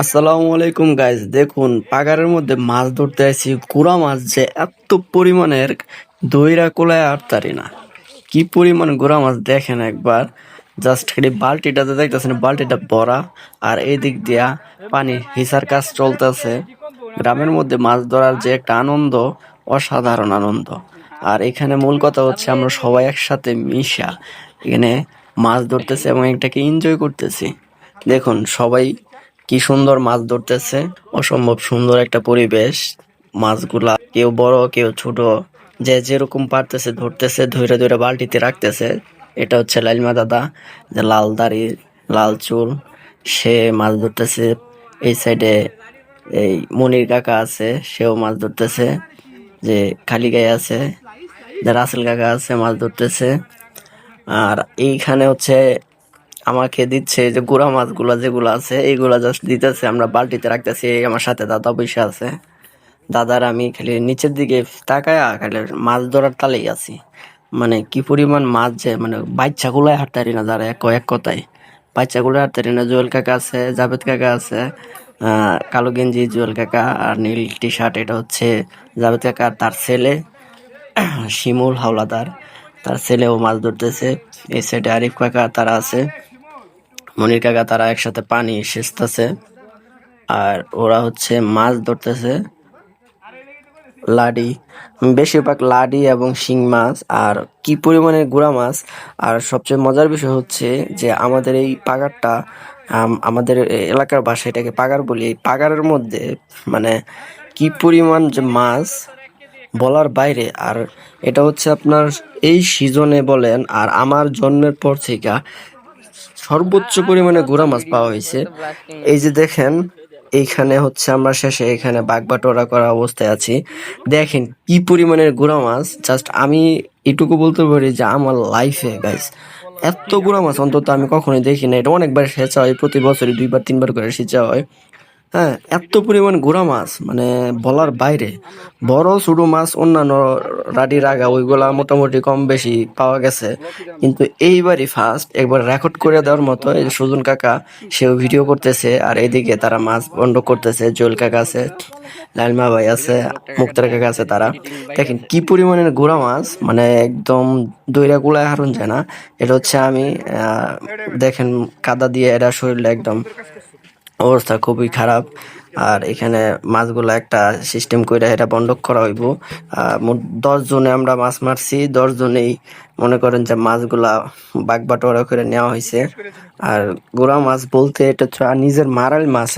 আসসালামু আলাইকুম গাইজ, দেখুন পাগারের মধ্যে মাছ ধরতে আসি। গুড়া মাছ যে এত পরিমাণের দইরা কোলায় আটতারি না। কি পরিমাণ গুড়া মাছ দেখেন একবার। জাস্ট খালি বালতিটাতে দেখতেছেন, বালতিটা ভরা। আর এই দিক দিয়া পানি হিসার কাজ চলতেছে। গ্রামের মধ্যে মাছ ধরার যে একটা আনন্দ, অসাধারণ আনন্দ। আর এখানে মূল কথা হচ্ছে আমরা সবাই একসাথে মিশা এখানে মাছ ধরতেছে এবং এটাকে এনজয় করতেছি। দেখুন সবাই কি সুন্দর মাছ ধরতেছে, অসম্ভব সুন্দর একটা পরিবেশ। মাছগুলা কেউ বড় কেউ ছোট, যে যেরকম পারতেছে ধরতেছে, ধইরা ধইরা বালতিতে রাখতেছে। এটা হচ্ছে লাইলমা দাদা, যে লাল দাড়ি লাল চুল, সে মাছ ধরতেছে। এই সাইডে এই মনির কাকা আছে, সেও মাছ ধরতেছে। যে খালি গায়ে আছে, যে রাসেল কাকা আছে, মাছ ধরতেছে। আর এইখানে হচ্ছে আমাকে দিচ্ছে যে গুড়া মাছগুলা যেগুলো আছে এইগুলা জাস্ট দিতেছে, আমরা বালতিতে রাখতেছি। এই আমার সাথে দাদা বসে আছে। দাদার আমি খালি নিচের দিকে তাকায় খালি মাছ ধরার তালেই আছি। মানে কি পরিমাণ মাছ, যে মানে বাচ্চা গুলাই হাঁটতারি না, যারা এক এক কথায় বাচ্চা গুলো হাঁটতারি না। জুয়েল কাকা আছে, জাভেদ কাকা আছে, কালো গেঞ্জি জুয়েল কাকা, আর নীল টি শার্ট এটা হচ্ছে জাভেদ কাকা। তার ছেলে শিমুল হাওলাদার, তার ছেলেও মাছ ধরতেছে। এই সাইডে আরিফ কাকা তারা আছে, মনির কাকা, তারা একসাথে পানি সেচতেছে। আর ওরা হচ্ছে মাছ ধরতেছে লাডি, বেশিরভাগ লাডি এবং শিং মাছ। আর কি পরিমাণে গুড়া মাছ। আর সবচেয়ে মজার বিষয় হচ্ছে যে আমাদের এই পাগারটা, আমাদের এলাকার ভাষায় এটাকে পাগার বলি। এই পাগারের মধ্যে মানে কি পরিমাণ যে মাছ বলার বাইরে। আর এটা হচ্ছে আপনার এই সিজনে বলেন আর আমার জন্মের পর থেকে সর্বোচ্চ পরিমাণে গুড়া মাছ পাওয়া হয়েছে। এই যে দেখেন, এইখানে হচ্ছে আমরা শেষে এখানে বাগবাটোয়ারা করা অবস্থায় আছি। দেখেন কি পরিমাণের গুড়া মাছ। জাস্ট আমি এটুকু বলতে পারি যে আমার লাইফে গাইস এত গুড়া মাছ অন্তত আমি কখনোই দেখি না। এটা অনেকবার সেচা হয়, প্রতি বছরই 2 বার 3 বার করে সেচা হয়। হ্যাঁ, এত পরিমাণ গুড়া মাছ মানে বলার বাইরে। বড় ছোট মাছ অন্যান্য রাডি রাগা ওইগুলা মোটামুটি কম বেশি পাওয়া গেছে, কিন্তু এইবারই ফার্স্ট একবার রেকর্ড করে দেওয়ার মতো। এই যে সুজন কাকা, সেও ভিডিও করতেছে, আর এদিকে তারা মাছ বন্ধ করতেছে। জোয়েল কাকা আছে, লালমা ভাই আছে, মুক্তার কাকা আছে। তারা দেখেন কি পরিমাণের গুড়া মাছ, মানে একদম দইরা গুলায় হারুন যায় না। এটা হচ্ছে আমি দেখেন কাদা দিয়ে এটা শরীরে একদম অবস্থা খুবই খারাপ। আর এখানে মাছগুলা একটা সিস্টেম করে এটা বন্ধক করা হইব। মোট 10 জনে আমরা মাছ মারছি, 10 জনেই মনে করেন যে মাছগুলা বাগবাটোয়ারা করে নেওয়া হয়েছে। আর গুড়া মাছ বলতে এটা হচ্ছে নিজের মারাল মাছ।